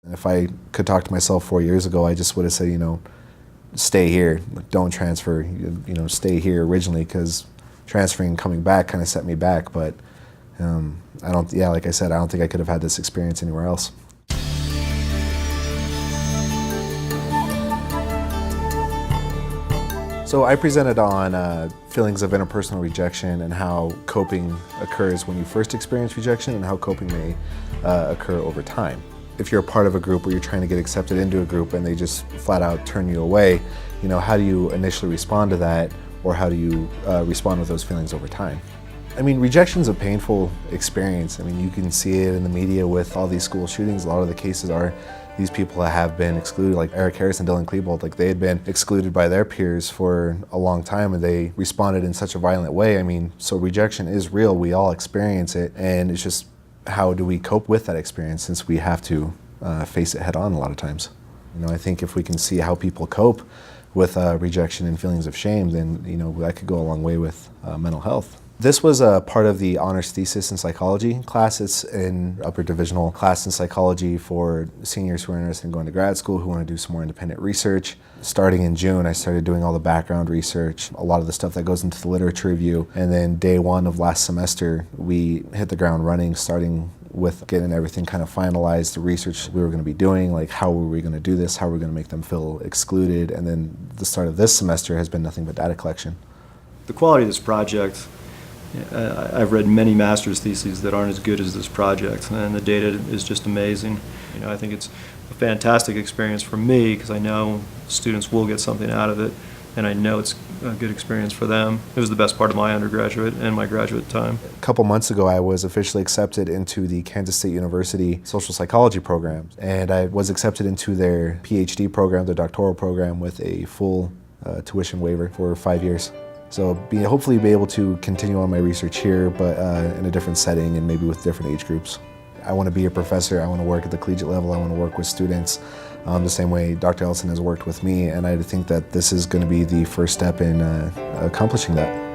And if I could talk to myself 4 years ago, I just would have said, stay here, don't transfer, stay here originally, because transferring and coming back kind of set me back. But like I said, I don't think I could have had this experience anywhere else. So I presented on feelings of interpersonal rejection and how coping occurs when you first experience rejection and how coping may occur over time. If you're a part of a group or you're trying to get accepted into a group and they just flat out turn you away, how do you initially respond to that, or how do you respond with those feelings over time? I mean, rejection is a painful experience. I mean, you can see it in the media with all these school shootings. A lot of the cases are these people have been excluded, like Eric Harris and Dylan Klebold. Like, they had been excluded by their peers for a long time, and they responded in such a violent way. I mean, so rejection is real. We all experience it, and it's just how do we cope with that experience, since we have to face it head on a lot of times. I think if we can see how people cope with rejection and feelings of shame, then that could go a long way with mental health. This was a part of the honors thesis in psychology class. It's an upper divisional class in psychology for seniors who are interested in going to grad school, who want to do some more independent research. Starting in June, I started doing all the background research, a lot of the stuff that goes into the literature review. And then day one of last semester, we hit the ground running, starting with getting everything kind of finalized, the research we were going to be doing, like how were we going to do this, how were we going to make them feel excluded. And then the start of this semester has been nothing but data collection. The quality of this project, I've read many master's theses that aren't as good as this project, and the data is just amazing. I think it's a fantastic experience for me, because I know students will get something out of it, and I know it's a good experience for them. It was the best part of my undergraduate and my graduate time. A couple months ago, I was officially accepted into the Kansas State University social psychology program, and I was accepted into their PhD program, their doctoral program, with a full tuition waiver for 5 years. So hopefully be able to continue on my research here, but in a different setting and maybe with different age groups. I want to be a professor. I want to work at the collegiate level. I want to work with students the same way Dr. Ellison has worked with me, and I think that this is going to be the first step in accomplishing that.